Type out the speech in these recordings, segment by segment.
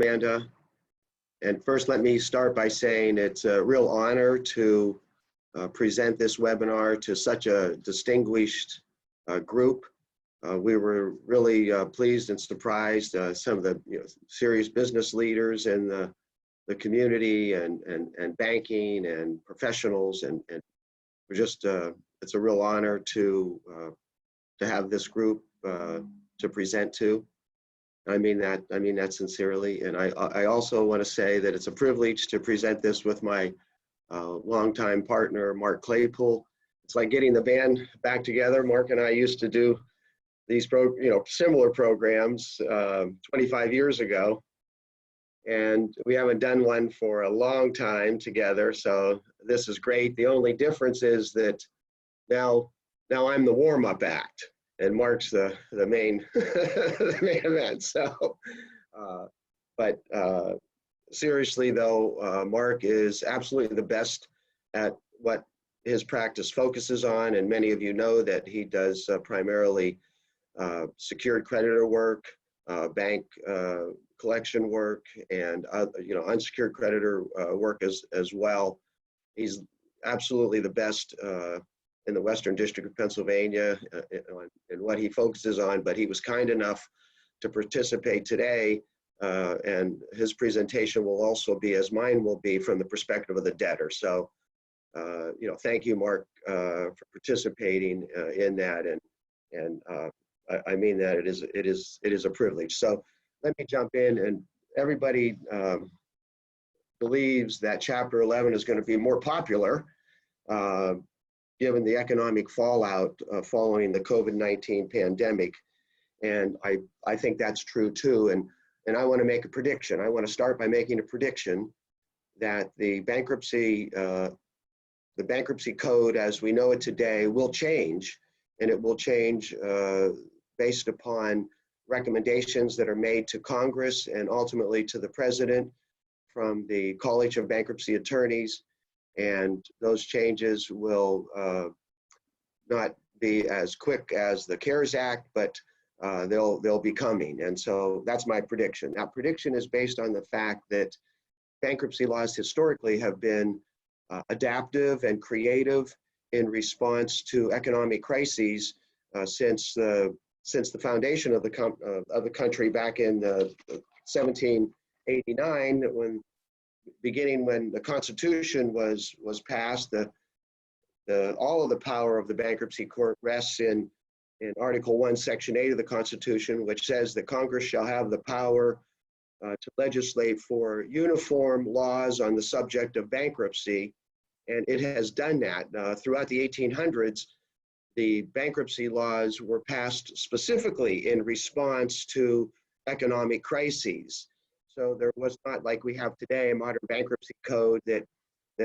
Amanda. And first, let me start by saying it's a real honor to present this webinar to such a distinguished group. We were really pleased and surprised. Some of the serious business leaders in the community and banking and professionals, and we're just it's a real honor to have this group to present to. I mean that sincerely, and I also want to say that it's a privilege to present this with my longtime partner, Mark Claypool. It's like getting the band back together. Mark and I used to do these similar programs 25 years ago, and we haven't done one for a long time together. So this is great. The only difference is that now I'm the warm-up act, and Mark's the main the main event. So, but seriously though, Mark is absolutely the best at what his practice focuses on, and many of you know that he does primarily secured creditor work, bank collection work, and unsecured creditor work as well. He's absolutely the best in the Western District of Pennsylvania in what he focuses on, but he was kind enough to participate today, and his presentation will also be, as mine will be, from the perspective of the debtor. So, thank you, Mark, for participating in that, and I mean that it is a privilege. So let me jump in, and everybody believes that Chapter 11 is going to be more popular given the economic fallout following the COVID-19 pandemic. And I think that's true too. And I want to make a prediction. I want to start by making a prediction that the bankruptcy code as we know it today will change, and it will change based upon recommendations that are made to Congress and ultimately to the President from the College of Bankruptcy Attorneys. And those changes will not be as quick as the CARES Act, but they'll be coming. And so that's my prediction. Now, prediction is based on the fact that bankruptcy laws historically have been adaptive and creative in response to economic crises since the foundation of the country back in 1789, when the Constitution was passed. All of the power of the bankruptcy court rests in Article 1, Section 8 of the Constitution, which says that Congress shall have the power to legislate for uniform laws on the subject of bankruptcy, and it has done that. Throughout the 1800s, the bankruptcy laws were passed specifically in response to economic crises. So there was not, like we have today, a modern bankruptcy code that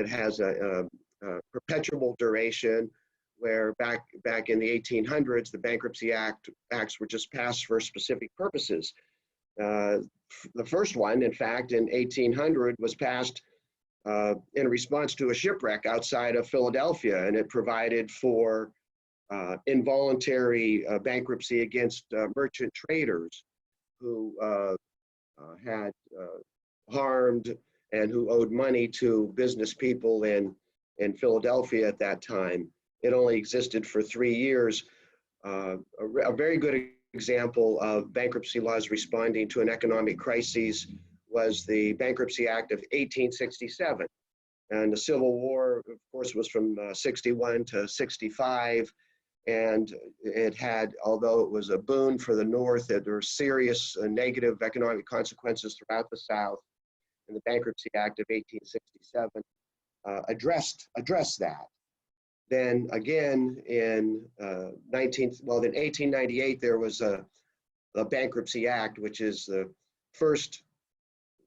has a perpetual duration, where back in the 1800s, the Bankruptcy Acts were just passed for specific purposes. The first one, in fact, in 1800 was passed in response to a shipwreck outside of Philadelphia, and it provided for involuntary bankruptcy against merchant traders who had harmed and who owed money to business people in Philadelphia at that time. It only existed for 3 years. A very good example of bankruptcy laws responding to an economic crisis was the Bankruptcy Act of 1867. And the Civil War, of course, was from 61 to 65. And it had, although it was a boon for the North, there were serious negative economic consequences throughout the South. And the Bankruptcy Act of 1867 addressed that. Then again in 1898, there was a Bankruptcy Act, which is the first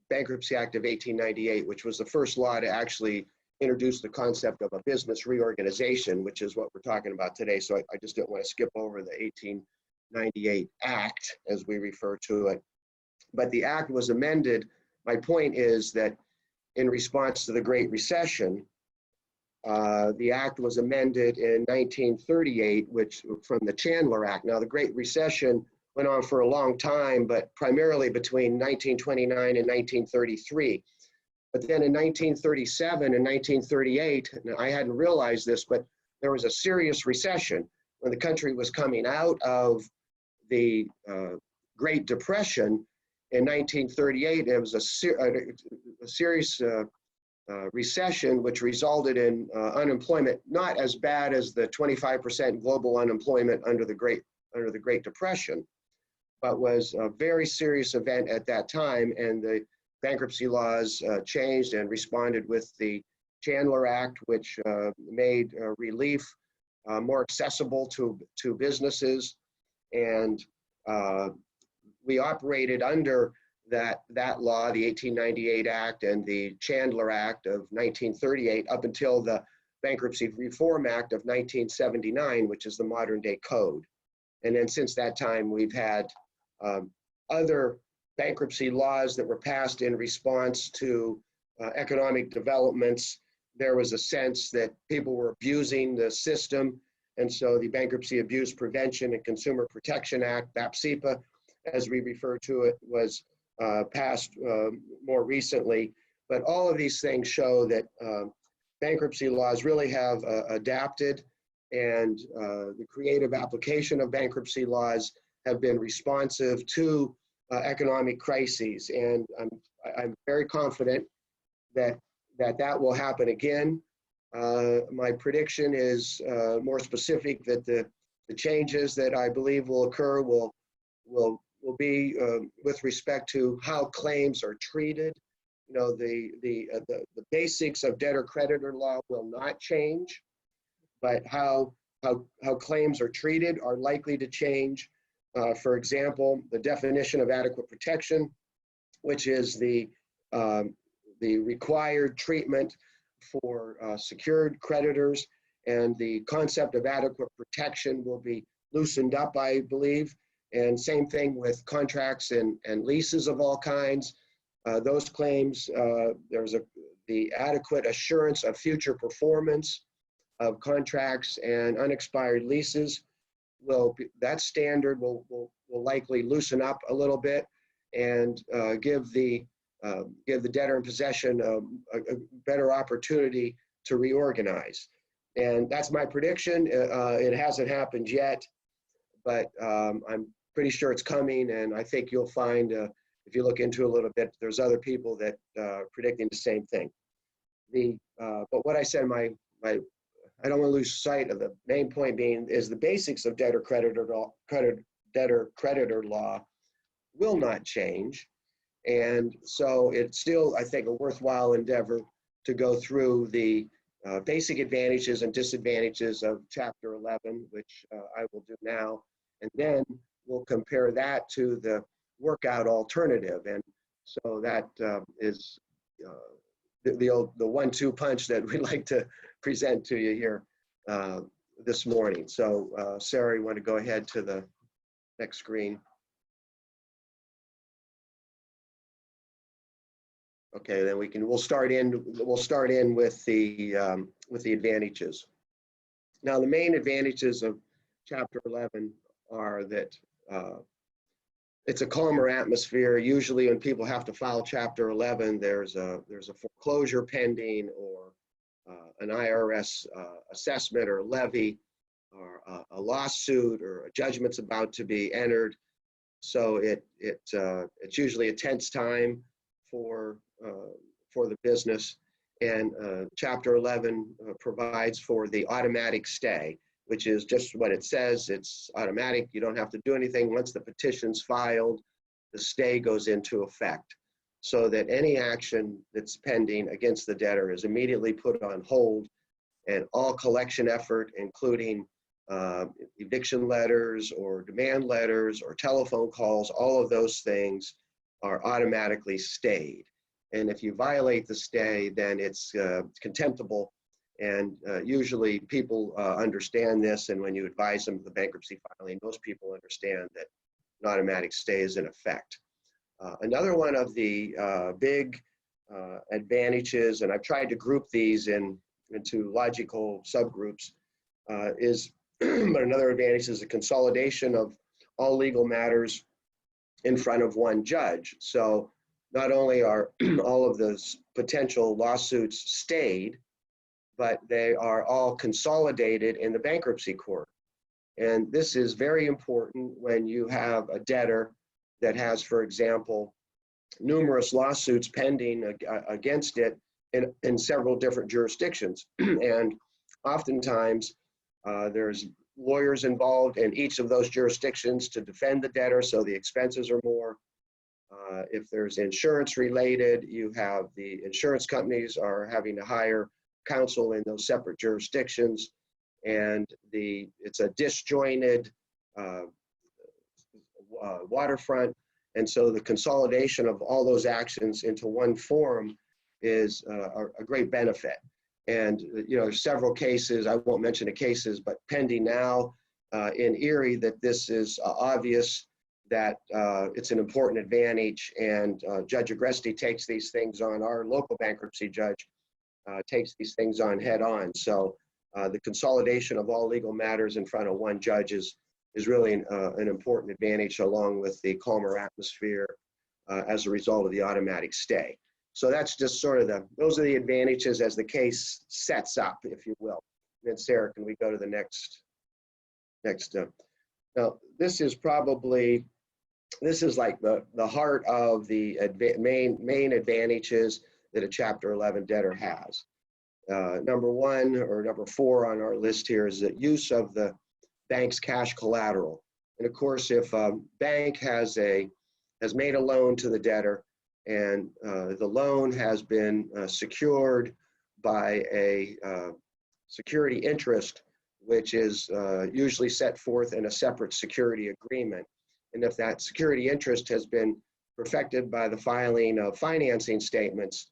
Bankruptcy Act of 1898, which was the first law to actually introduce the concept of a business reorganization, which is what we're talking about today. So I just didn't want to skip over the 1898 Act, as we refer to it. But the Act was amended. My point is that in response to the Great Recession, the Act was amended in 1938, which from the Chandler Act. Now, the Great Recession went on for a long time, but primarily between 1929 and 1933. But then in 1937 and 1938, and I hadn't realized this, but there was a serious recession when the country was coming out of the Great Depression. In 1938, there was a serious recession, which resulted in unemployment not as bad as the 25% global unemployment under the Great Depression, but was a very serious event at that time. And the bankruptcy laws changed and responded with the Chandler Act, which made relief more accessible to businesses. And we operated under that law, the 1898 Act and the Chandler Act of 1938, up until the Bankruptcy Reform Act of 1979, which is the modern day code. And then since that time, we've had other bankruptcy laws that were passed in response to economic developments. There was a sense that people were abusing the system. And so the Bankruptcy Abuse Prevention and Consumer Protection Act, BAPSIPA, as we refer to it, was passed more recently. But all of these things show that bankruptcy laws really have adapted, and the creative application of bankruptcy laws have been responsive to economic crises. And I'm very confident that will happen again. My prediction is more specific, that the changes that I believe will occur will be with respect to how claims are treated. You know, the basics of debtor-creditor law will not change, but how claims are treated are likely to change. For example, the definition of adequate protection, which is the required treatment for secured creditors, and the concept of adequate protection will be loosened up, I believe. And same thing with contracts and leases of all kinds. Those claims, there's the adequate assurance of future performance of contracts and unexpired leases. That standard will likely loosen up a little bit and give the debtor in possession a better opportunity to reorganize. And that's my prediction. It hasn't happened yet, but I'm pretty sure it's coming. And I think you'll find, if you look into it a little bit, there's other people that are predicting the same thing. But what I said, I don't want to lose sight of the main point being is the basics of debtor-creditor law will not change. And so it's still, I think, a worthwhile endeavor to go through the basic advantages and disadvantages of Chapter 11, which I will do now. And then we'll compare that to the workout alternative. And so that is the 1-2 punch that we like to present to you here this morning. So Sarah, you want to go ahead to the next screen? Okay, then we'll start in with the advantages. Now, the main advantages of Chapter 11 are that it's a calmer atmosphere. Usually when people have to file Chapter 11, there's a foreclosure pending, or an IRS assessment or levy, or a lawsuit, or a judgment's about to be entered. So it's usually a tense time for the business. And Chapter 11 provides for the automatic stay, which is just what it says. It's automatic. You don't have to do anything. Once the petition's filed, the stay goes into effect, so that any action that's pending against the debtor is immediately put on hold, and all collection effort, including eviction letters or demand letters or telephone calls, all of those things are automatically stayed. And if you violate the stay, then it's contemptible. And usually people understand this, and when you advise them of the bankruptcy filing, most people understand that an automatic stay is in effect. Another one of the big advantages, and I've tried to group these into logical subgroups, is but another advantage is the consolidation of all legal matters in front of one judge. So not only are all of those potential lawsuits stayed, but they are all consolidated in the bankruptcy court. And this is very important when you have a debtor that has, for example, numerous lawsuits pending against it in several different jurisdictions. And oftentimes there's lawyers involved in each of those jurisdictions to defend the debtor, so the expenses are more. If there's insurance related, you have the insurance companies are having to hire counsel in those separate jurisdictions, and it's a disjointed waterfront, and so the consolidation of all those actions into one forum is a great benefit. And there's several cases, I won't mention the cases, but pending now in Erie that this is obvious that it's an important advantage, and Judge Agresti takes these things on, our local bankruptcy judge takes these things on head on. So the consolidation of all legal matters in front of one judge is really an important advantage, along with the calmer atmosphere as a result of the automatic stay. So that's just sort of those are the advantages as the case sets up, if you will. And then Sarah, can we go to the next? Now, this is like the heart of the main advantages that a Chapter 11 debtor has. Number 1 or number 4 on our list here is the use of the bank's cash collateral. And of course, if a bank has made a loan to the debtor, and the loan has been secured by a security interest, which is usually set forth in a separate security agreement. And if that security interest has been perfected by the filing of financing statements,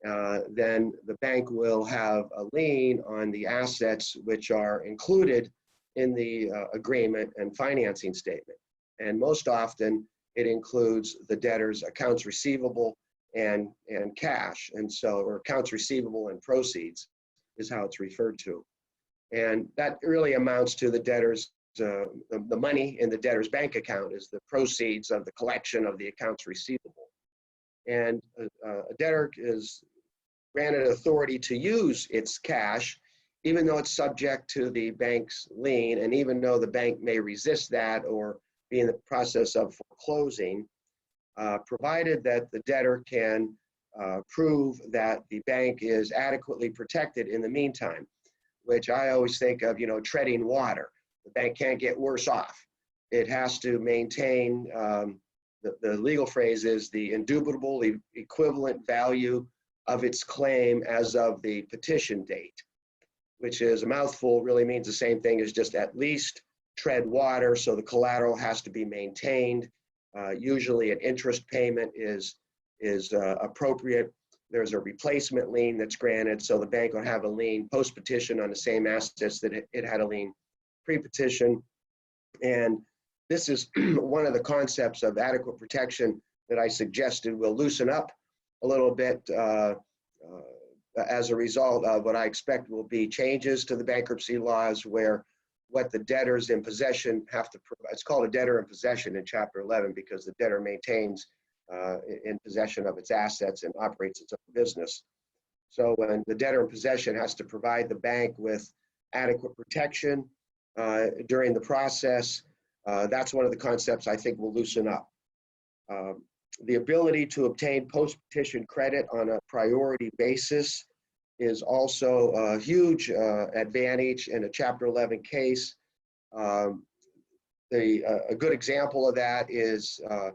then the bank will have a lien on the assets which are included in the agreement and financing statement. And most often, it includes the debtor's accounts receivable and cash, and so, or accounts receivable and proceeds is how it's referred to. And that really amounts to the debtor's, the money in the debtor's bank account is the proceeds of the collection of the accounts receivable. And a debtor is granted authority to use its cash, even though it's subject to the bank's lien, and even though the bank may resist that or be in the process of foreclosing, provided that the debtor can prove that the bank is adequately protected in the meantime, which I always think of, treading water. The bank can't get worse off. It has to maintain, the legal phrase is the indubitable equivalent value of its claim as of the petition date, which is a mouthful, really means the same thing as just at least tread water, so the collateral has to be maintained. Usually an interest payment is appropriate. There's a replacement lien that's granted, so the bank will have a lien post-petition on the same assets that it had a lien pre-petition. And this is one of the concepts of adequate protection that I suggested will loosen up a little bit as a result of what I expect will be changes to the bankruptcy laws, where what the debtors in possession have to provide. It's called a debtor in possession in Chapter 11 because the debtor maintains in possession of its assets and operates its own business. So when the debtor in possession has to provide the bank with adequate protection during the process, that's one of the concepts I think will loosen up. The ability to obtain post-petition credit on a priority basis is also a huge advantage in a Chapter 11 case. A good example of that is a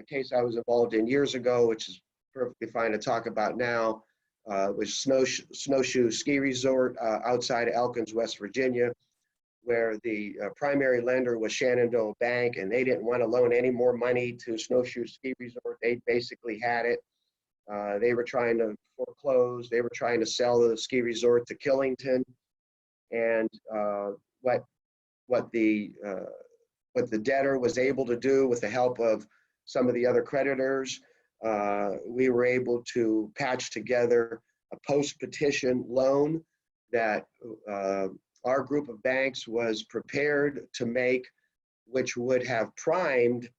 case I was involved in years ago, which is perfectly fine to talk about now, was Snowshoe Ski Resort outside of Elkins, West Virginia, where the primary lender was Shenandoah Bank, and they didn't want to loan any more money to Snowshoe Ski Resort. They basically had it. They were trying to foreclose. They were trying to sell the ski resort to Killington, and what the debtor was able to do with the help of some of the other creditors, we were able to patch together a post-petition loan that our group of banks was prepared to make which would have primed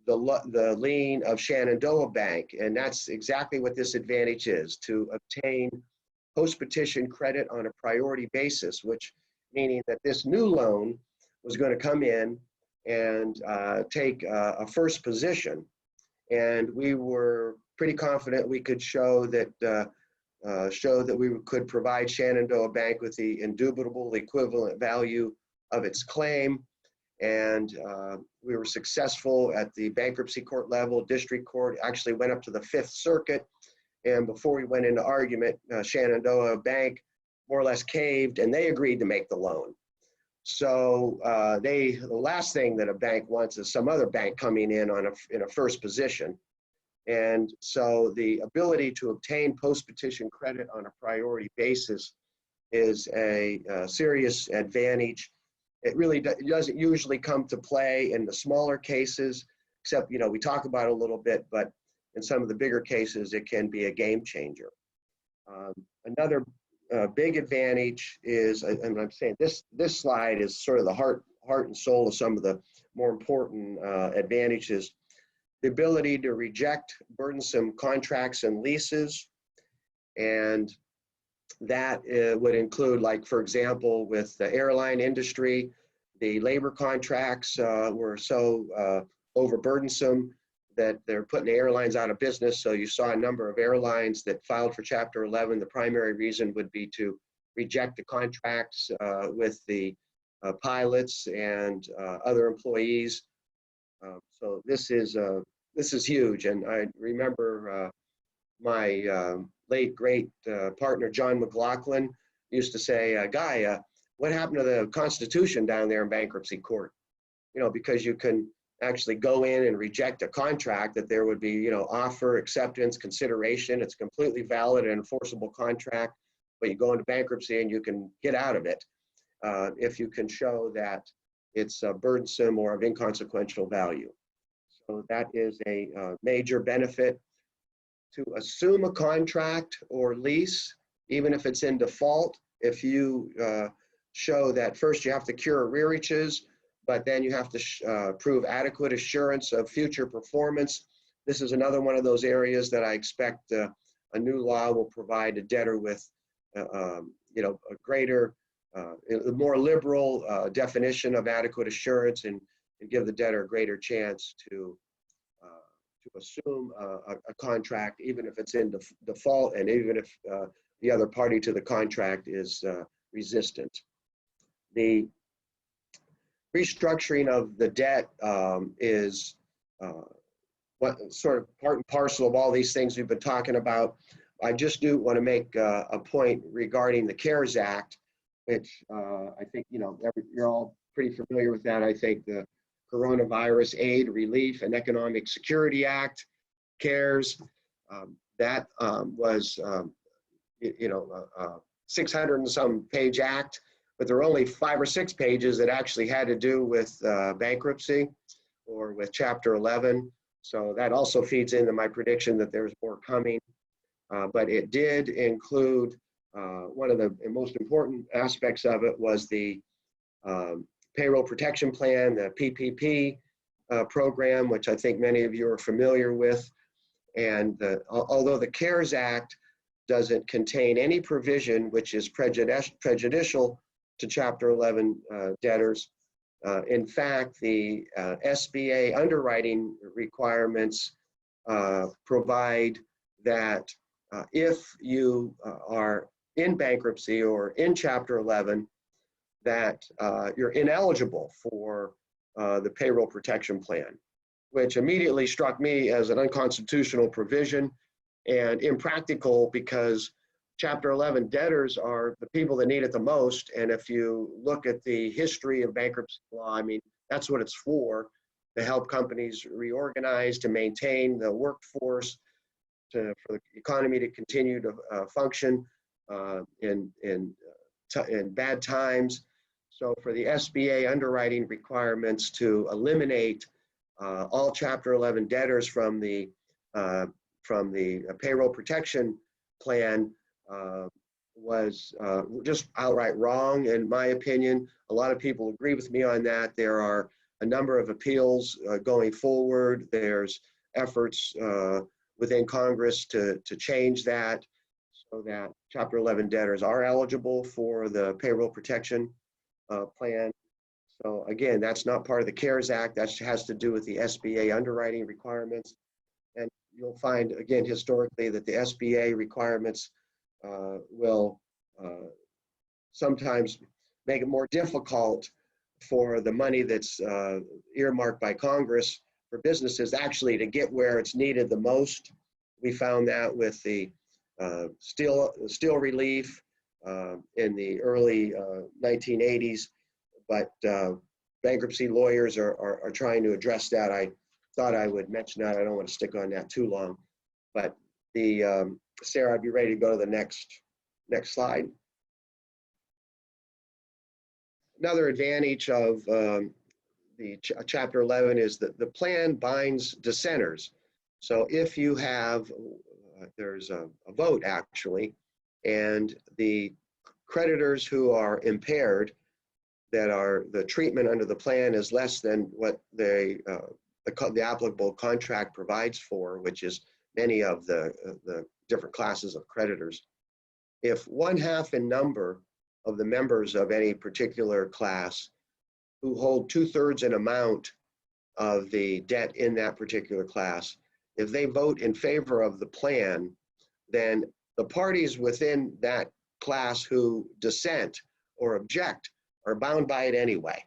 the lien of Shenandoah Bank. And that's exactly what this advantage is, to obtain post-petition credit on a priority basis, which meaning that this new loan was going to come in and take a first position. And we were pretty confident we could show that we could provide Shenandoah Bank with the indubitable equivalent value of its claim. And we were successful at the bankruptcy court level. District court actually went up to the Fifth Circuit. And before we went into argument, Shenandoah Bank more or less caved, and they agreed to make the loan. So the last thing that a bank wants is some other bank coming in in a first position. And so the ability to obtain post-petition credit on a priority basis is a serious advantage. It really doesn't usually come to play in the smaller cases, except, we talk about it a little bit, but in some of the bigger cases, it can be a game changer. Another big advantage is, and I'm saying this slide is sort of the heart and soul of some of the more important advantages. The ability to reject burdensome contracts and leases. And that would include, like, for example, with the airline industry, the labor contracts were so overburdensome that they're putting the airlines out of business. So you saw a number of airlines that filed for Chapter 11. The primary reason would be to reject the contracts with the pilots and other employees. So this is huge. And I remember my late great partner John McLaughlin used to say, "Guy, what happened to the Constitution down there in bankruptcy court?" Because you can actually go in and reject a contract, that there would be, offer, acceptance, consideration. It's completely valid and enforceable contract, but you go into bankruptcy and you can get out of it if you can show that it's burdensome or of inconsequential value. So that is a major benefit. To assume a contract or lease, even if it's in default, if you show that first you have to cure arrearages, but then you have to prove adequate assurance of future performance. This is another one of those areas that I expect a new law will provide a debtor with, a greater, a more liberal definition of adequate assurance, and give the debtor a greater chance to assume a contract, even if it's in default, and even if the other party to the contract is resistant. The restructuring of the debt is what sort of part and parcel of all these things we've been talking about. I just do want to make a point regarding the CARES Act, which I think, you're all pretty familiar with that. I think the Coronavirus Aid, Relief, and Economic Security Act, CARES, that was, 600 and some page act, but there were only 5 or 6 pages that actually had to do with bankruptcy or with Chapter 11. So that also feeds into my prediction that there's more coming. But it did include, one of the most important aspects of it was the Payroll Protection Plan, the PPP program, which I think many of you are familiar with. And although the CARES Act doesn't contain any provision which is prejudicial to Chapter 11 debtors, in fact, the SBA underwriting requirements provide that if you are in bankruptcy or in Chapter 11, that you're ineligible for the Payroll Protection Plan, which immediately struck me as an unconstitutional provision and impractical, because Chapter 11 debtors are the people that need it the most. And if you look at the history of bankruptcy law, I mean, that's what it's for, to help companies reorganize, to maintain the workforce, for the economy to continue to function in bad times. So for the SBA underwriting requirements to eliminate all Chapter 11 debtors from the Payroll Protection Plan was just outright wrong, in my opinion. A lot of people agree with me on that. There are a number of appeals going forward. There's efforts within Congress to change that so that Chapter 11 debtors are eligible for the payroll protection plan. So again, that's not part of the CARES Act. That has to do with the SBA underwriting requirements. And you'll find, again, historically, that the SBA requirements will sometimes make it more difficult for the money that's earmarked by Congress for businesses actually to get where it's needed the most. We found that with the steel relief in the early 1980s, but bankruptcy lawyers are trying to address that. I thought I would mention that. I don't want to stick on that too long, but Sarah, I'd be ready to go to the next slide. Another advantage of Chapter 11 is that the plan binds dissenters. So if you have, there's a vote actually, and the creditors who are impaired, that are the treatment under the plan is less than what the applicable contract provides for, which is many of the different classes of creditors. If 1/2 in number of the members of any particular class who hold 2/3 an amount of the debt in that particular class, if they vote in favor of the plan, then the parties within that class who dissent or object are bound by it anyway.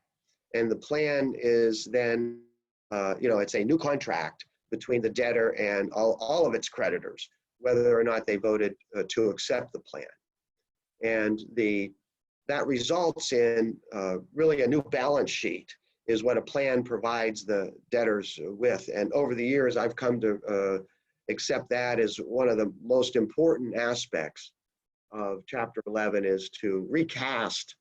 And the plan is then, it's a new contract between the debtor and all of its creditors, whether or not they voted to accept the plan. And that results in really a new balance sheet is what a plan provides the debtors with. And over the years, I've come to accept that as one of the most important aspects of Chapter 11 is to recast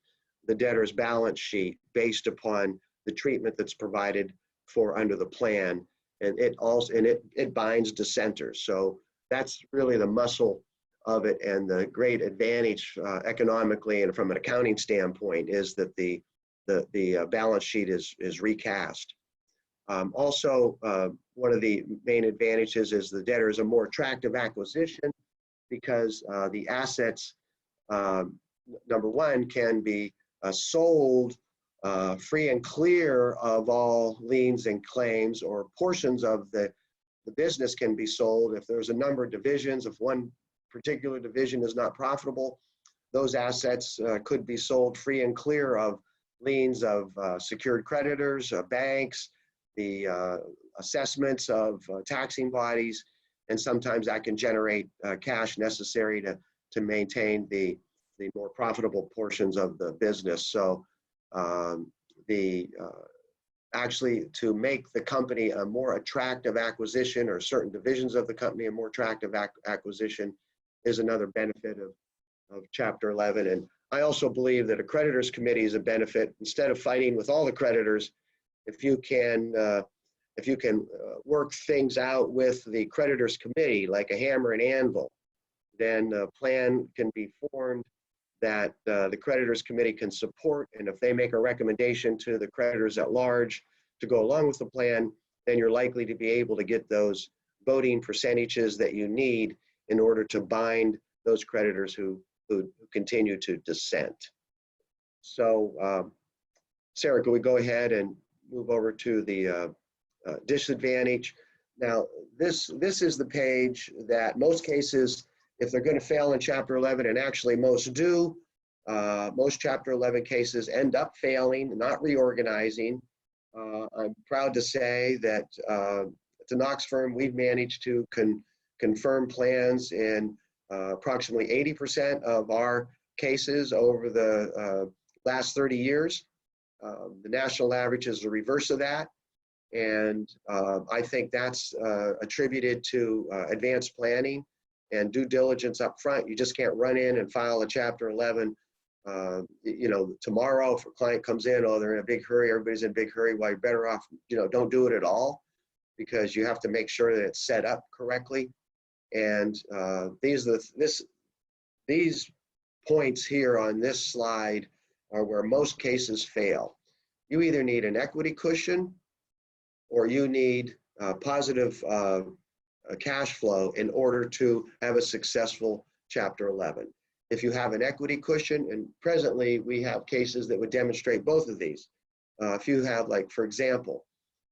the debtor's balance sheet based upon the treatment that's provided for under the plan. And it binds dissenters. So that's really the muscle of it, and the great advantage economically and from an accounting standpoint is that the balance sheet is recast. Also, one of the main advantages is the debtor is a more attractive acquisition because the assets, number one, can be sold free and clear of all liens and claims, or portions of the business can be sold. If there's a number of divisions, if one particular division is not profitable, those assets could be sold free and clear of liens of secured creditors, banks, the assessments of taxing bodies, and sometimes that can generate cash necessary to maintain the more profitable portions of the business. So actually, to make the company a more attractive acquisition, or certain divisions of the company a more attractive acquisition, is another benefit of Chapter 11. And I also believe that a creditors committee is a benefit. Instead of fighting with all the creditors, if you can work things out with the creditors committee like a hammer and anvil, then a plan can be formed that the creditors committee can support. And if they make a recommendation to the creditors at large to go along with the plan, then you're likely to be able to get those voting percentages that you need in order to bind those creditors who continue to dissent. So Sarah, can we go ahead and move over to the disadvantage? Now, this is the page that most cases, if they're going to fail in Chapter 11, and actually most do, most Chapter 11 cases end up failing, not reorganizing. I'm proud to say that at the Knox firm, we've managed to confirm plans in approximately 80% of our cases over the last 30 years. The national average is the reverse of that. And I think that's attributed to advanced planning and due diligence up front. You just can't run in and file a Chapter 11 tomorrow. If a client comes in, oh, they're in a big hurry, everybody's in a big hurry. Well, you're better off, don't do it at all, because you have to make sure that it's set up correctly. And these points here on this slide are where most cases fail. you either need an equity cushion or you need positive cash flow in order to have a successful Chapter 11. If you have an equity cushion, and presently we have cases that would demonstrate both of these. If you have, like, for example,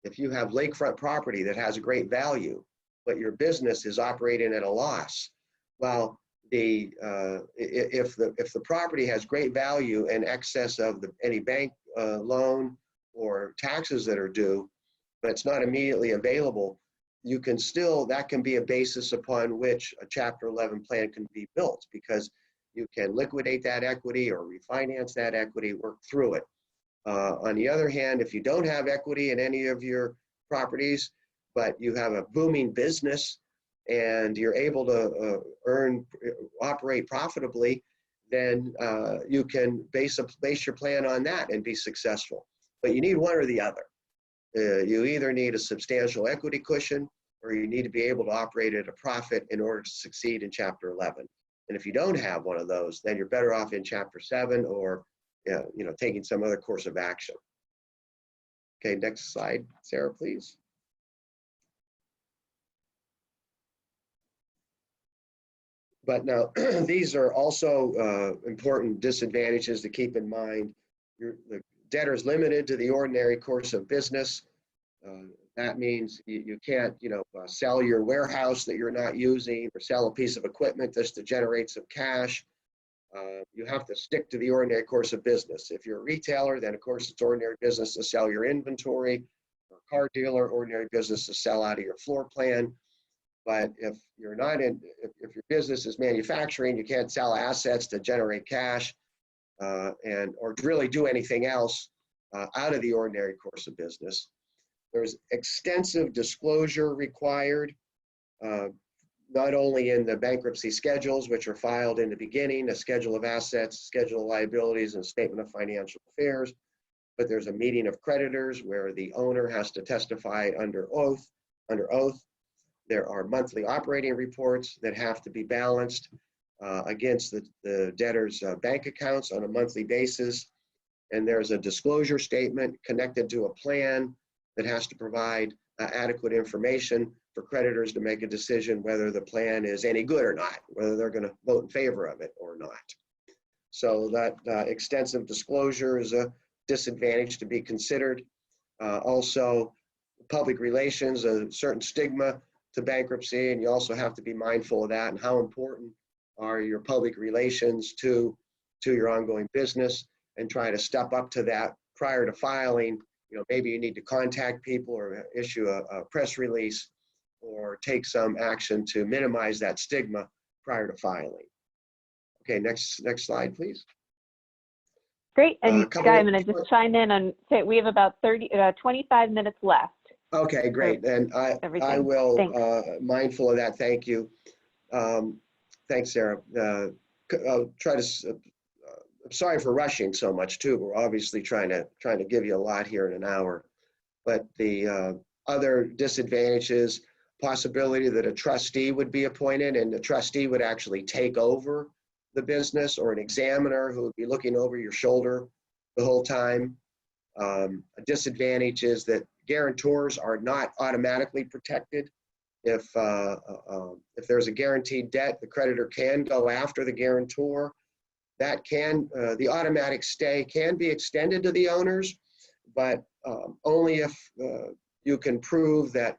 if you have lakefront property that has a great value, but your business is operating at a loss, well, if the property has great value in excess of any bank loan or taxes that are due, but it's not immediately available, you can still, that can be a basis upon which a Chapter 11 plan can be built, because you can liquidate that equity or refinance that equity, work through it. On the other hand, if you don't have equity in any of your properties, but you have a booming business and you're able to operate profitably, then you can base your plan on that and be successful. But you need one or the other. You either need a substantial equity cushion or you need to be able to operate at a profit in order to succeed in Chapter 11. And if you don't have one of those, then you're better off in Chapter 7 or taking some other course of action. Okay, next slide, Sarah, please. But now, these are also important disadvantages to keep in mind. The debtor is limited to the ordinary course of business. That means you can't, sell your warehouse that you're not using or sell a piece of equipment just to generate some cash. You have to stick to the ordinary course of business. If you're a retailer, then of course it's ordinary business to sell your inventory. Or a car dealer, ordinary business to sell out of your floor plan. But if you're not if your business is manufacturing, you can't sell assets to generate cash or really do anything else out of the ordinary course of business. There's extensive disclosure required, not only in the bankruptcy schedules, which are filed in the beginning, a schedule of assets, schedule of liabilities, and statement of financial affairs, but there's a meeting of creditors where the owner has to testify under oath. There are monthly operating reports that have to be balanced against the debtor's bank accounts on a monthly basis. And there's a disclosure statement connected to a plan that has to provide adequate information for creditors to make a decision whether the plan is any good or not, whether they're going to vote in favor of it or not. So that extensive disclosure is a disadvantage to be considered. Also, public relations, a certain stigma to bankruptcy, and you also have to be mindful of that and how important are your public relations to your ongoing business, and try to step up to that prior to filing. Maybe you need to contact people or issue a press release or take some action to minimize that stigma prior to filing. Okay, next slide, please. Great, and Guy, I'm going to just chime in and say we have about 25 minutes left. Okay, great, and I will, mindful of that, thank you. Thanks, Sarah. I'll try to, I'm sorry for rushing so much too. We're obviously trying to give you a lot here in an hour, but the other disadvantages, possibility that a trustee would be appointed and the trustee would actually take over the business, or an examiner who would be looking over your shoulder the whole time. A disadvantage is that guarantors are not automatically protected. If there's a guaranteed debt, the creditor can go after the guarantor. That the automatic stay can be extended to the owners, but only if you can prove that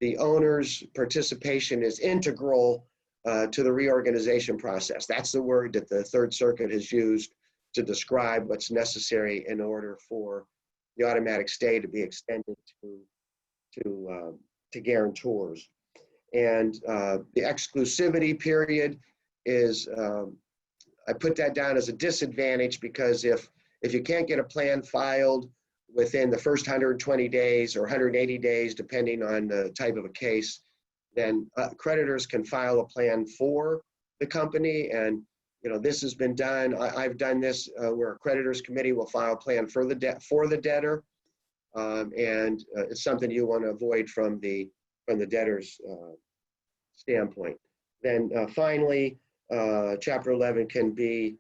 the owner's participation is integral to the reorganization process. That's the word that the Third Circuit has used to describe what's necessary in order for the automatic stay to be extended to guarantors. And the exclusivity period is, I put that down as a disadvantage, because if you can't get a plan filed within the first 120 days or 180 days, depending on the type of a case, then creditors can file a plan for the company. And this has been done. I've done this where a creditors committee will file a plan for the debtor, and it's something you want to avoid from the debtor's standpoint. Then finally, Chapter 11 can be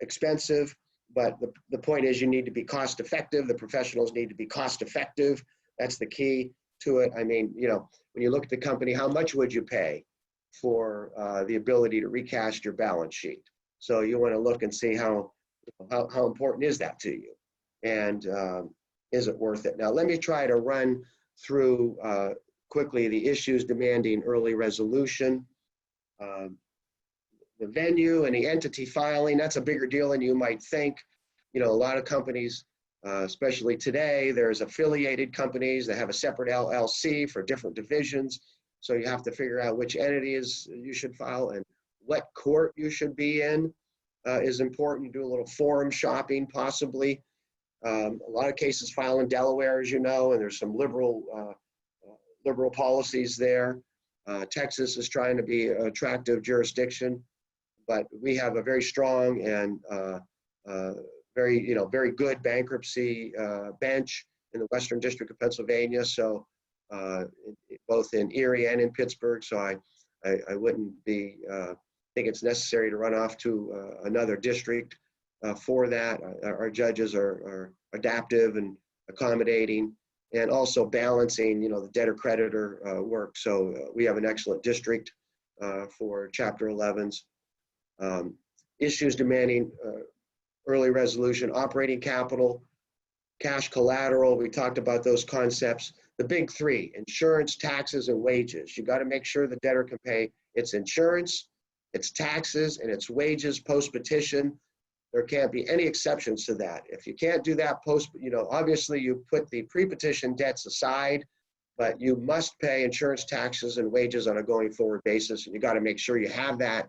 expensive, but the point is you need to be cost effective. The professionals need to be cost effective. That's the key to it. I mean, you know, when you look at the company, how much would you pay for the ability to recast your balance sheet? So you want to look and see how important is that to you, and is it worth it? Now, let me try to run through quickly the issues demanding early resolution. The venue and the entity filing, that's a bigger deal than you might think. You know, a lot of companies, especially today, there's affiliated companies that have a separate LLC for different divisions. So you have to figure out which entities you should file and what court you should be in is important. You do a little forum shopping possibly. A lot of cases file in Delaware, as you know, and there's some liberal policies there. Texas is trying to be an attractive jurisdiction, but we have a very strong and very good bankruptcy bench in the Western District of Pennsylvania. So both in Erie and in Pittsburgh. So I wouldn't think it's necessary to run off to another district for that. Our judges are adaptive and accommodating, and also balancing, the debtor-creditor work. So we have an excellent district for Chapter 11s. Issues demanding early resolution, operating capital, cash collateral. We talked about those concepts. The big three: insurance, taxes, and wages. You got to make sure the debtor can pay its insurance, its taxes, and its wages post-petition. There can't be any exceptions to that. If you can't do that obviously you put the pre-petition debts aside, but you must pay insurance, taxes, and wages on a going forward basis. And you got to make sure you have that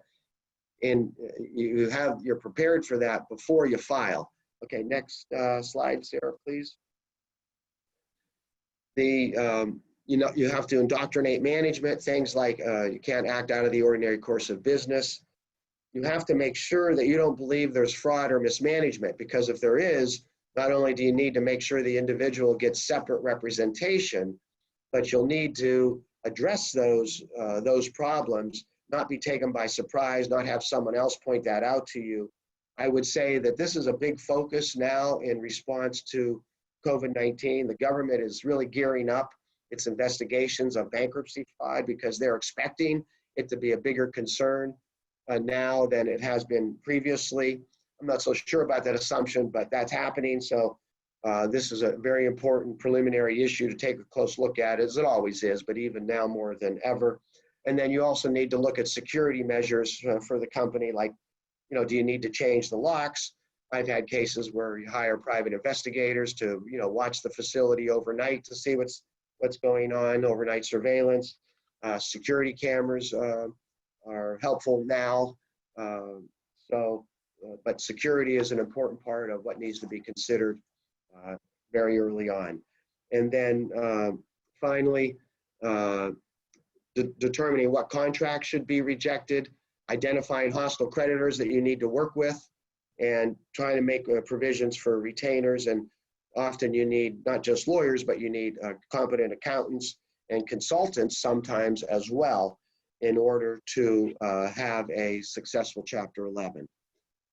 you're prepared for that before you file. Okay, next slide, Sarah, please. You have to indoctrinate management, things like you can't act out of the ordinary course of business. You have to make sure that you don't believe there's fraud or mismanagement, because if there is, not only do you need to make sure the individual gets separate representation, but you'll need to address those problems, not be taken by surprise, not have someone else point that out to you. I would say that this is a big focus now in response to COVID-19. The government is really gearing up its investigations of bankruptcy fraud because they're expecting it to be a bigger concern now than it has been previously. I'm not so sure about that assumption, but that's happening. So this is a very important preliminary issue to take a close look at, as it always is, but even now more than ever. And then you also need to look at security measures for the company, like, do you need to change the locks? I've had cases where you hire private investigators to, watch the facility overnight to see what's going on, overnight surveillance. Security cameras are helpful now. But security is an important part of what needs to be considered very early on. And then finally, determining what contracts should be rejected, identifying hostile creditors that you need to work with, and trying to make provisions for retainers. And often you need not just lawyers, but you need competent accountants and consultants sometimes as well, in order to have a successful Chapter 11.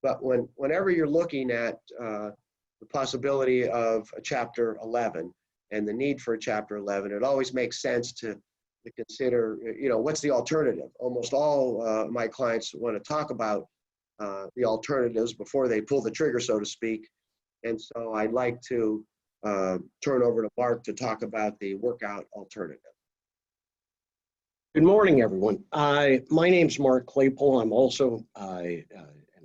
But whenever you're looking at the possibility of a Chapter 11 and the need for a Chapter 11, it always makes sense to consider, what's the alternative? Almost all my clients want to talk about the alternatives before they pull the trigger, so to speak. And so I'd like to turn over to Mark to talk about the workout alternative. Good morning, everyone. My name's Mark Claypool. I'm also an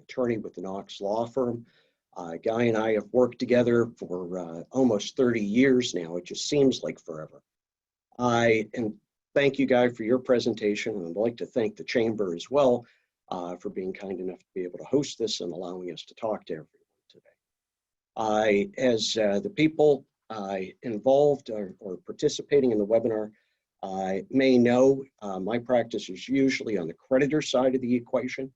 attorney with the Knox Law Firm. Guy and I have worked together for almost 30 years now. It just seems like forever. And thank you, Guy, for your presentation. And I'd like to thank the Chamber as well for being kind enough to be able to host this and allowing us to talk to everyone today. As the people involved or participating in the webinar may know, my practice is usually on the creditor side of the equation.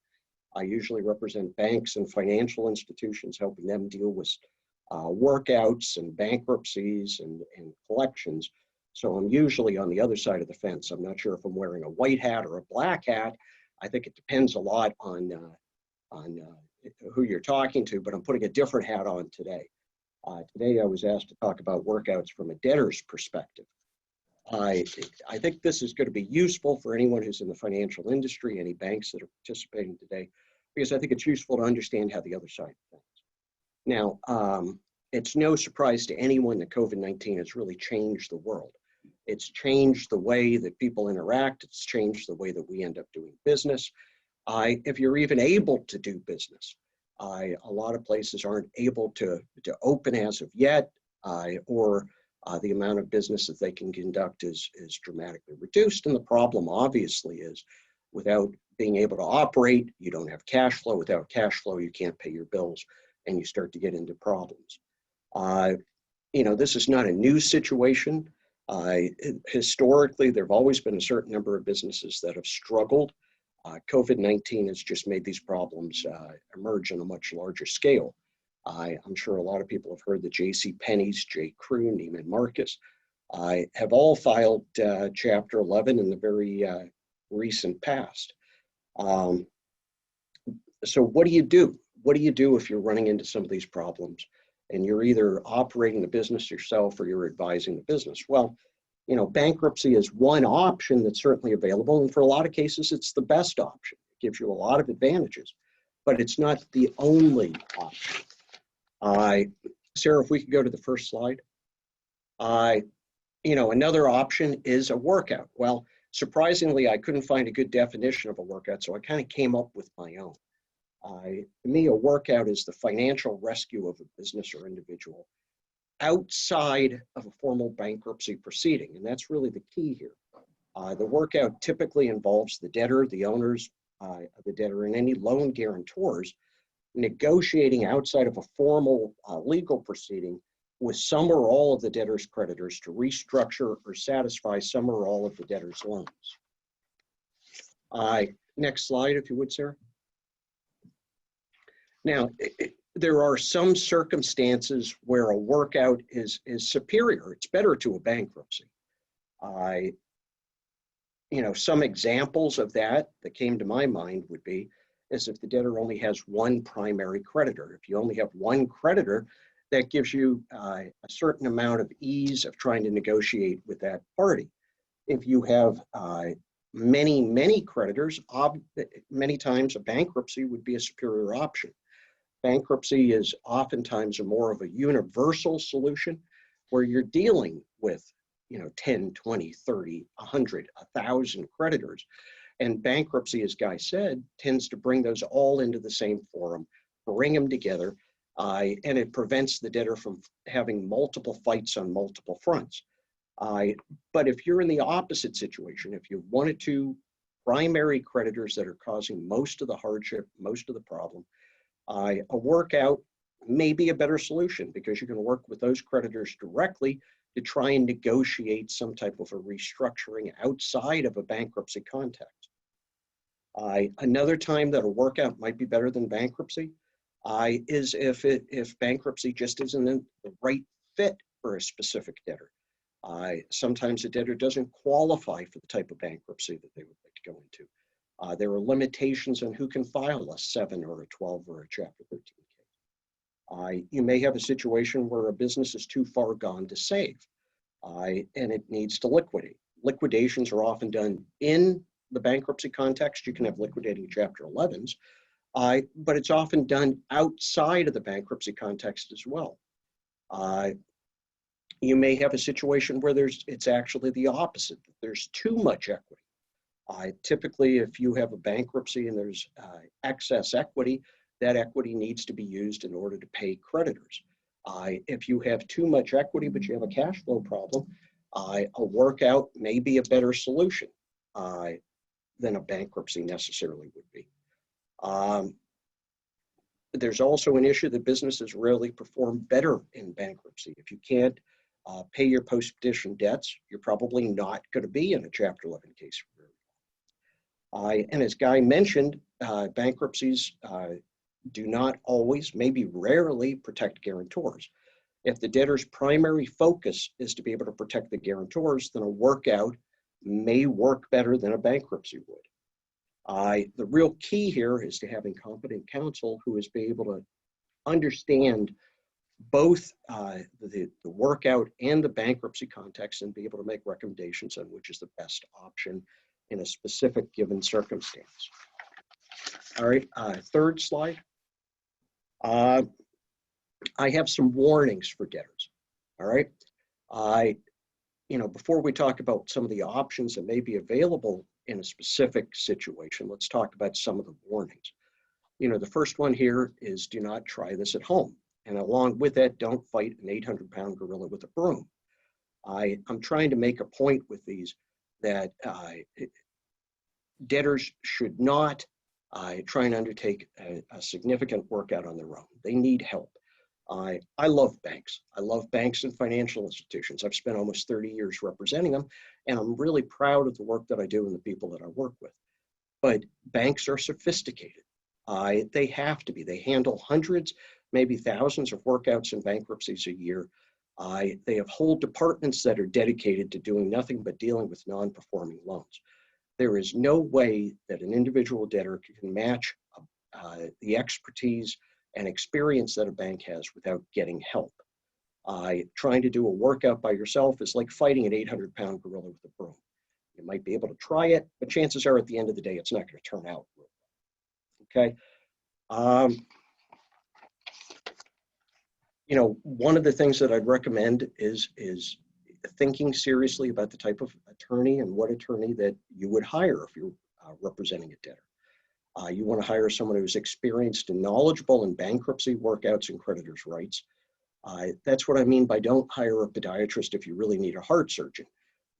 I usually represent banks and financial institutions, helping them deal with workouts and bankruptcies and collections. So I'm usually on the other side of the fence. I'm not sure if I'm wearing a white hat or a black hat. I think it depends a lot on who you're talking to, but I'm putting a different hat on today. Today I was asked to talk about workouts from a debtor's perspective. I think this is going to be useful for anyone who's in the financial industry, any banks that are participating today, because I think it's useful to understand how the other side of things. Now, it's no surprise to anyone that COVID-19 has really changed the world. It's changed the way that people interact. It's changed the way that we end up doing business. If you're even able to do business, a lot of places aren't able to open as of yet, or the amount of business that they can conduct is dramatically reduced. And the problem obviously is, without being able to operate, you don't have cash flow. Without cash flow, you can't pay your bills, and you start to get into problems. This is not a new situation. Historically, there have always been a certain number of businesses that have struggled. COVID-19 has just made these problems emerge on a much larger scale. I'm sure a lot of people have heard that J.C. Penney's, J. Crew, Neiman Marcus have all filed Chapter 11 in the very recent past. So what do you do? What do you do if you're running into some of these problems and you're either operating the business yourself or you're advising the business? Well, bankruptcy is one option that's certainly available, and for a lot of cases, it's the best option. It gives you a lot of advantages, but it's not the only option. Sarah, if we could go to the first slide. Another option is a workout. Well, surprisingly, I couldn't find a good definition of a workout, so I kind of came up with my own. To me, a workout is the financial rescue of a business or individual outside of a formal bankruptcy proceeding, and that's really the key here. The workout typically involves the debtor, the owners of the debtor, and any loan guarantors negotiating outside of a formal legal proceeding with some or all of the debtor's creditors to restructure or satisfy some or all of the debtor's loans. Next slide, if you would, Sarah. Now, there are some circumstances where a workout is superior. It's better to a bankruptcy. Some examples of that came to my mind would be is if the debtor only has one primary creditor. If you only have one creditor, that gives you a certain amount of ease of trying to negotiate with that party. If you have many creditors, many times a bankruptcy would be a superior option. Bankruptcy is oftentimes more of a universal solution where you're dealing with 10, 20, 30, 100, 1,000 creditors. And bankruptcy, as Guy said, tends to bring those all into the same forum, bring them together, and it prevents the debtor from having multiple fights on multiple fronts. But if you're in the opposite situation, if you have one or two primary creditors that are causing most of the hardship, most of the problem, a workout may be a better solution because you can work with those creditors directly to try and negotiate some type of a restructuring outside of a bankruptcy context. Another time that a workout might be better than bankruptcy is if bankruptcy just isn't the right fit for a specific debtor. Sometimes a debtor doesn't qualify for the type of bankruptcy that they would like to go into. There are limitations on who can file a 7 or a 12 or a Chapter 13 case. You may have a situation where a business is too far gone to save, and it needs to liquidate. Liquidations are often done in the bankruptcy context. You can have liquidating Chapter 11s, but it's often done outside of the bankruptcy context as well. You may have a situation where it's actually the opposite. There's too much equity. Typically, if you have a bankruptcy and there's excess equity, that equity needs to be used in order to pay creditors. If you have too much equity but you have a cash flow problem, a workout may be a better solution than a bankruptcy necessarily would be. There's also an issue that businesses rarely perform better in bankruptcy. If you can't pay your post-petition debts, you're probably not going to be in a Chapter 11 case. And as Guy mentioned, bankruptcies do not always, maybe rarely, protect guarantors. If the debtor's primary focus is to be able to protect the guarantors, then a workout may work better than a bankruptcy would. The real key here is to having competent counsel who is be able to understand both the workout and the bankruptcy context and be able to make recommendations on which is the best option in a specific given circumstance. All right, third slide. I have some warnings for debtors. All right, before we talk about some of the options that may be available in a specific situation, let's talk about some of the warnings. The first one here is do not try this at home. And along with that, don't fight an 800-pound gorilla with a broom. I'm trying to make a point with these that debtors should not try and undertake a significant workout on their own. They need help. I love banks. I love banks and financial institutions. I've spent almost 30 years representing them, and I'm really proud of the work that I do and the people that I work with. But banks are sophisticated. They have to be. They handle hundreds, maybe thousands of workouts and bankruptcies a year. They have whole departments that are dedicated to doing nothing but dealing with non-performing loans. There is no way that an individual debtor can match the expertise and experience that a bank has without getting help. Trying to do a workout by yourself is like fighting an 800-pound gorilla with a broom. You might be able to try it, but chances are at the end of the day, it's not going to turn out real well. Okay. One of the things that I'd recommend is thinking seriously about the type of attorney and what attorney that you would hire if you're representing a debtor. You want to hire someone who's experienced and knowledgeable in bankruptcy, workouts, and creditors' rights. That's what I mean by don't hire a podiatrist if you really need a heart surgeon.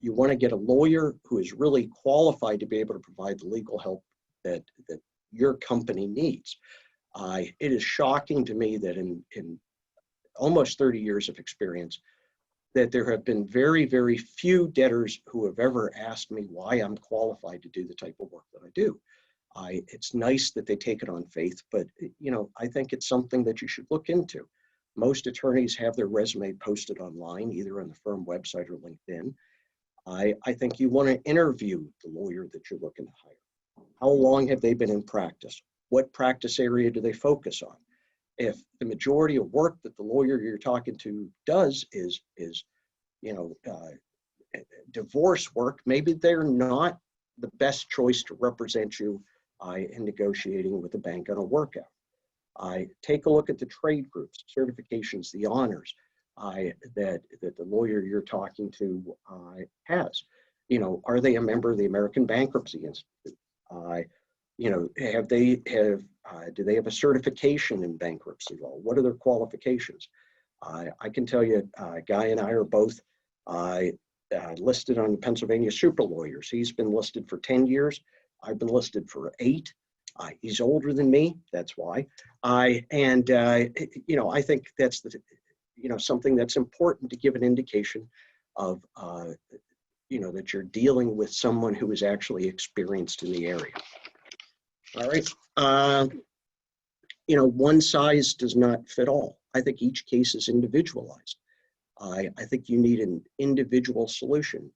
You want to get a lawyer who is really qualified to be able to provide the legal help that your company needs. It is shocking to me that in almost 30 years of experience, that there have been very, very few debtors who have ever asked me why I'm qualified to do the type of work that I do. It's nice that they take it on faith, but I think it's something that you should look into. Most attorneys have their resume posted online, either on the firm website or LinkedIn. I think you want to interview the lawyer that you're looking to hire. How long have they been in practice? What practice area do they focus on? If the majority of work that the lawyer you're talking to does is divorce work, maybe they're not the best choice to represent you in negotiating with the bank on a workout. Take a look at the trade groups, certifications, the honors that the lawyer you're talking to has. Are they a member of the American Bankruptcy Institute? Do they have a certification in bankruptcy law? What are their qualifications? I can tell you, Guy and I are both listed on the Pennsylvania Super Lawyers. He's been listed for 10 years. I've been listed for 8. He's older than me, that's why. I think that's something that's important to give an indication of, that you're dealing with someone who is actually experienced in the area. All right. One size does not fit all. I think each case is individualized. I think you need an individual solution.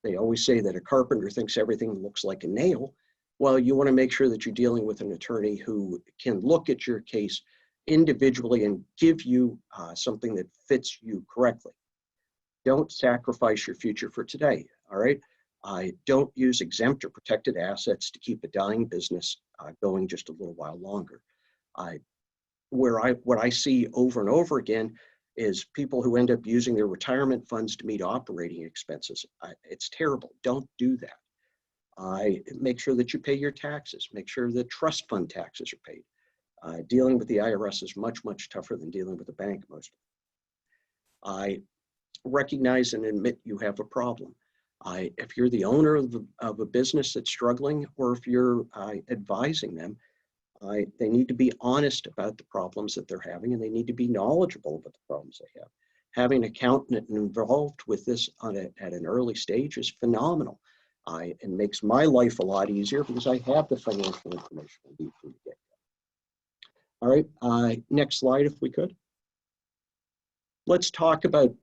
They always say that a carpenter thinks everything looks like a nail. Well, you want to make sure that you're dealing with an attorney who can look at your case individually and give you something that fits you correctly. Don't sacrifice your future for today, all right? Don't use exempt or protected assets to keep a dying business going just a little while longer. What I see over and over again is people who end up using their retirement funds to meet operating expenses. It's terrible. Don't do that. Make sure that you pay your taxes. Make sure that trust fund taxes are paid. Dealing with the IRS is much, much tougher than dealing with a bank most of the time. I recognize and admit you have a problem. If you're the owner of a business that's struggling, or if you're advising them, they need to be honest about the problems that they're having, and they need to be knowledgeable about the problems they have. Having an accountant involved with this at an early stage is phenomenal. It makes my life a lot easier because I have the financial information I need from the get-go. All right, next slide if we could. Let's talk about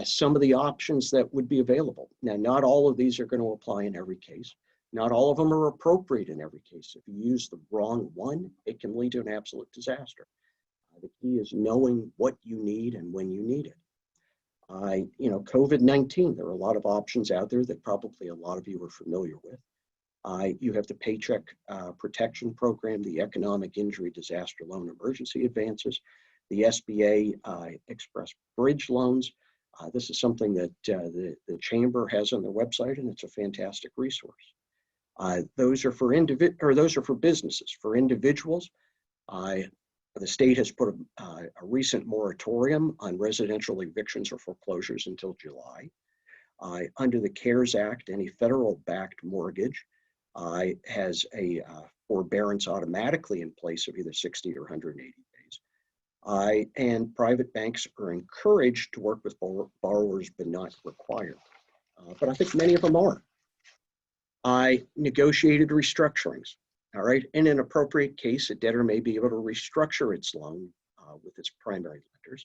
some of the options that would be available. Now, not all of these are going to apply in every case. Not all of them are appropriate in every case. If you use the wrong one, it can lead to an absolute disaster. The key is knowing what you need and when you need it. COVID-19, there are a lot of options out there that probably a lot of you are familiar with. You have the Paycheck Protection Program, the Economic Injury Disaster Loan Emergency Advances, the SBA Express Bridge Loans. This is something that the Chamber has on their website, and it's a fantastic resource. Those are for businesses. For individuals, the state has put a recent moratorium on residential evictions or foreclosures until July. Under the CARES Act, any federal-backed mortgage has a forbearance automatically in place of either 60 or 180 days. And private banks are encouraged to work with borrowers, but not required. But I think many of them are. Negotiated restructurings. All right, in an appropriate case, a debtor may be able to restructure its loan with its primary lenders.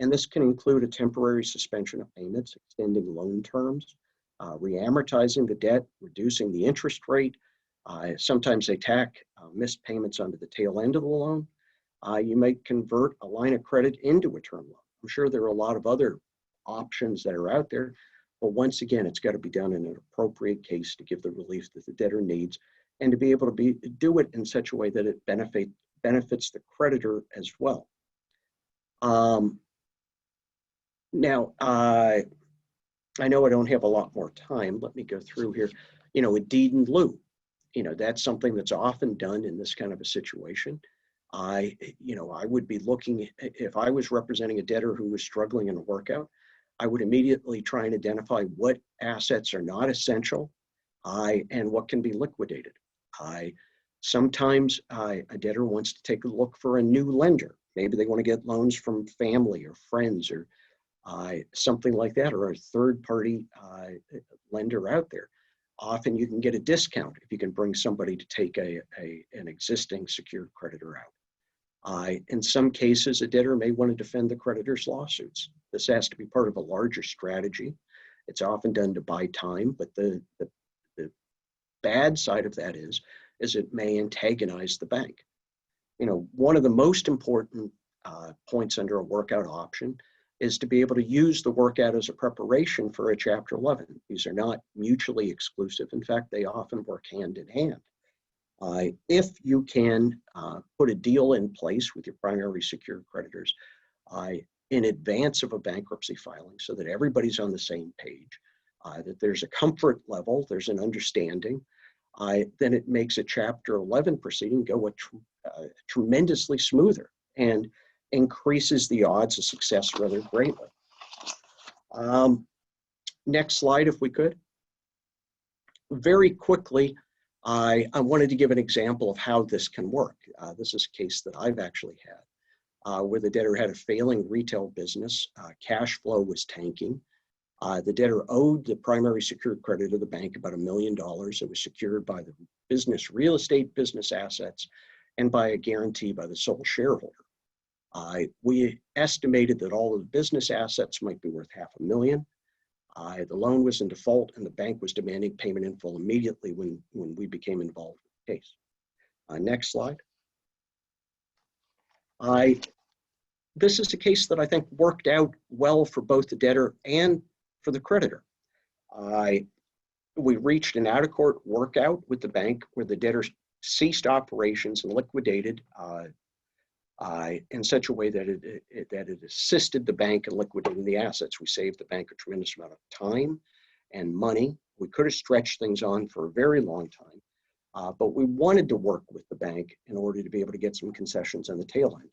And this can include a temporary suspension of payments, extending loan terms, reamortizing the debt, reducing the interest rate. Sometimes they tack missed payments onto the tail end of the loan. You might convert a line of credit into a term loan. I'm sure there are a lot of other options that are out there, but once again, it's got to be done in an appropriate case to give the relief that the debtor needs, and to be able to do it in such a way that it benefits the creditor as well. Now, I know I don't have a lot more time. Let me go through here. A deed in lieu. That's something that's often done in this kind of a situation. I would be looking, if I was representing a debtor who was struggling in a workout, I would immediately try and identify what assets are not essential and what can be liquidated. Sometimes a debtor wants to take a look for a new lender. Maybe they want to get loans from family or friends or something like that, or a third-party lender out there. Often you can get a discount if you can bring somebody to take an existing secured creditor out. In some cases, a debtor may want to defend the creditor's lawsuits. This has to be part of a larger strategy. It's often done to buy time, but the bad side of that is it may antagonize the bank. One of the most important points under a workout option is to be able to use the workout as a preparation for a Chapter 11. These are not mutually exclusive. In fact, they often work hand in hand. If you can put a deal in place with your primary secured creditors in advance of a bankruptcy filing so that everybody's on the same page, that there's a comfort level, there's an understanding, then it makes a Chapter 11 proceeding go tremendously smoother and increases the odds of success rather greatly. Next slide, if we could. Very quickly, I wanted to give an example of how this can work. This is a case that I've actually had where the debtor had a failing retail business. Cash flow was tanking. The debtor owed the primary secured creditor of the bank about $1 million. It was secured by the business real estate business assets and by a guarantee by the sole shareholder. We estimated that all of the business assets might be worth $500,000. The loan was in default and the bank was demanding payment in full immediately when we became involved with the case. Next slide. This is a case that I think worked out well for both the debtor and for the creditor. We reached an out-of-court workout with the bank where the debtor ceased operations and liquidated in such a way that it assisted the bank in liquidating the assets. We saved the bank a tremendous amount of time and money. We could have stretched things on for a very long time, but we wanted to work with the bank in order to be able to get some concessions on the tail end.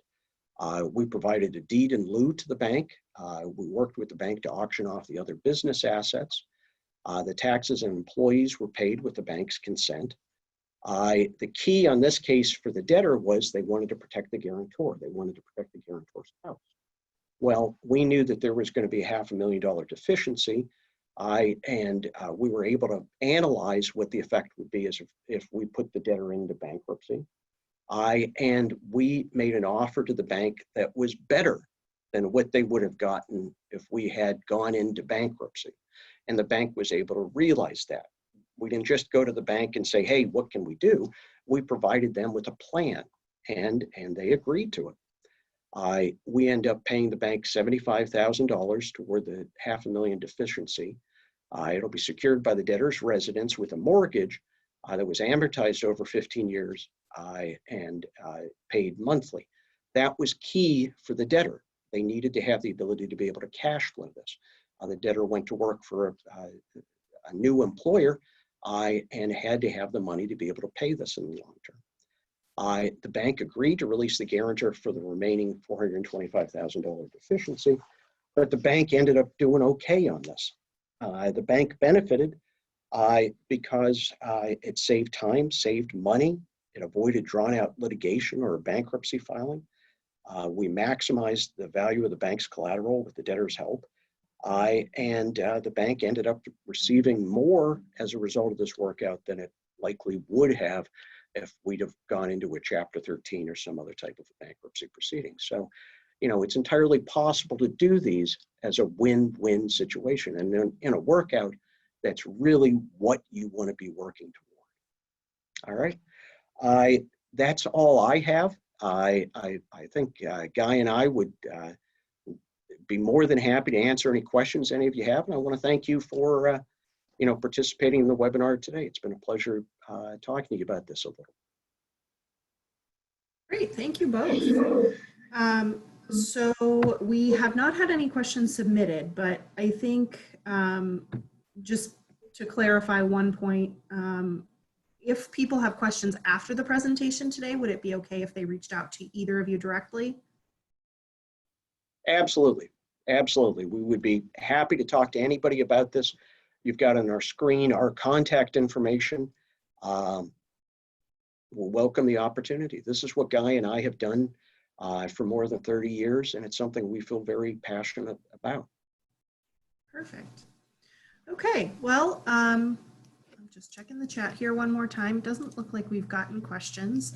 We provided a deed in lieu to the bank. We worked with the bank to auction off the other business assets. The taxes and employees were paid with the bank's consent. The key on this case for the debtor was they wanted to protect the guarantor. They wanted to protect the guarantor's house. Well, we knew that there was going to be a $500,000 deficiency, and we were able to analyze what the effect would be as if we put the debtor into bankruptcy. And we made an offer to the bank that was better than what they would have gotten if we had gone into bankruptcy. And the bank was able to realize that. We didn't just go to the bank and say, hey, what can we do? We provided them with a plan, and they agreed to it. We end up paying the bank $75,000 toward the $500,000 deficiency. It'll be secured by the debtor's residence with a mortgage that was amortized over 15 years and paid monthly. That was key for the debtor. They needed to have the ability to be able to cash flow this. The debtor went to work for a new employer and had to have the money to be able to pay this in the long term. The bank agreed to release the guarantor for the remaining $425,000 deficiency, but the bank ended up doing okay on this. The bank benefited because it saved time, saved money, it avoided drawn out litigation or bankruptcy filing. We maximized the value of the bank's collateral with the debtor's help. And the bank ended up receiving more as a result of this workout than it likely would have if we'd have gone into a Chapter 13 or some other type of bankruptcy proceeding. So, you know, it's entirely possible to do these as a win-win situation. And then in a workout, that's really what you want to be working toward. All right. That's all I have. I think Guy and I would be more than happy to answer any questions any of you have. And I want to thank you for participating in the webinar today. It's been a pleasure talking to you about this a little. Great, thank you both. So we have not had any questions submitted, but I think just to clarify one point, if people have questions after the presentation today, would it be okay if they reached out to either of you directly? Absolutely. Absolutely. We would be happy to talk to anybody about this. You've got on our screen our contact information. We'll welcome the opportunity. This is what Guy and I have done for more than 30 years, and it's something we feel very passionate about. Perfect. Okay, well, I'm just checking the chat here one more time. Doesn't look like we've gotten questions.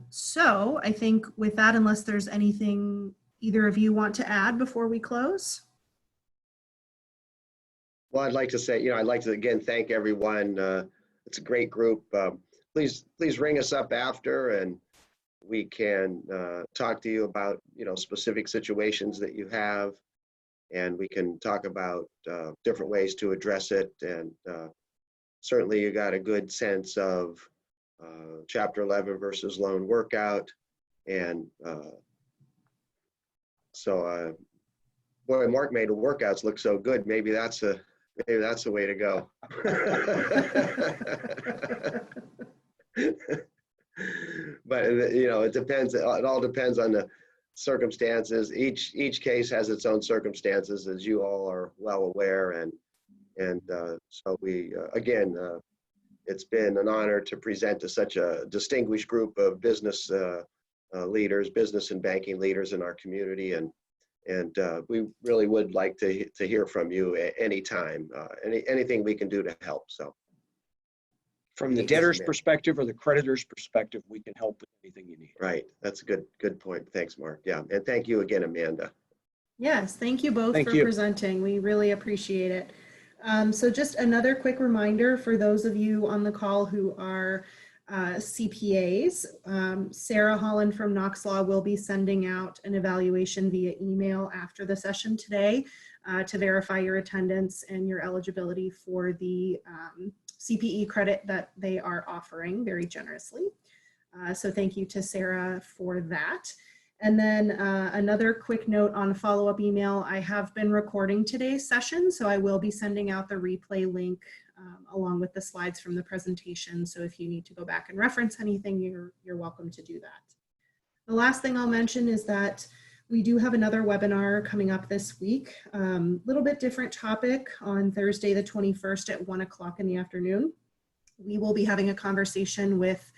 So I think with that, unless there's anything either of you want to add before we close? Well, I'd like to say, I'd like to again thank everyone. It's a great group. Please ring us up after, and we can talk to you about specific situations that you have, and we can talk about different ways to address it. And certainly, you got a good sense of Chapter 11 versus loan workout, and so boy, Mark made the workouts look so good. Maybe that's the way to go. But it depends. It all depends on the circumstances. Each case has its own circumstances, as you all are well aware, and so we again, it's been an honor to present to such a distinguished group of business leaders, business and banking leaders in our community, and we really would like to hear from you at any time, anything we can do to help. So from the debtor's perspective or the creditor's perspective, we can help with anything you need. Right, that's a good point. Thanks, Mark. Yeah, and thank you again, Amanda. Yes, thank you both for presenting. We really appreciate it. So just another quick reminder for those of you on the call who are CPAs, Sarah Holland from Knox Law will be sending out an evaluation via email after the session today to verify your attendance and your eligibility for the CPE credit that they are offering very generously. So thank you to Sarah for that. And then another quick note on a follow-up email, I have been recording today's session, so I will be sending out the replay link along with the slides from the presentation. So if you need to go back and reference anything, you're welcome to do that. The last thing I'll mention is that we do have another webinar coming up this week, little bit different topic on Thursday, the 21st at 1 o'clock in the afternoon. We will be having a conversation with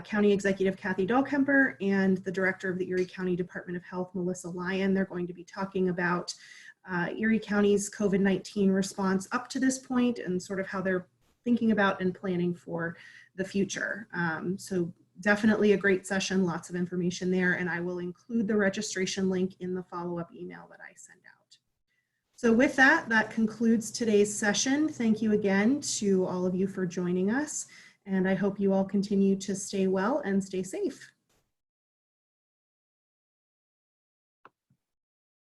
County Executive Kathy Dahlkemper and the Director of the Erie County Department of Health, Melissa Lyon. They're going to be talking about Erie County's COVID-19 response up to this point and sort of how they're thinking about and planning for the future. So definitely a great session, lots of information there, and I will include the registration link in the follow-up email that I send out. So with that, that concludes today's session. Thank you again to all of you for joining us, and I hope you all continue to stay well and stay safe.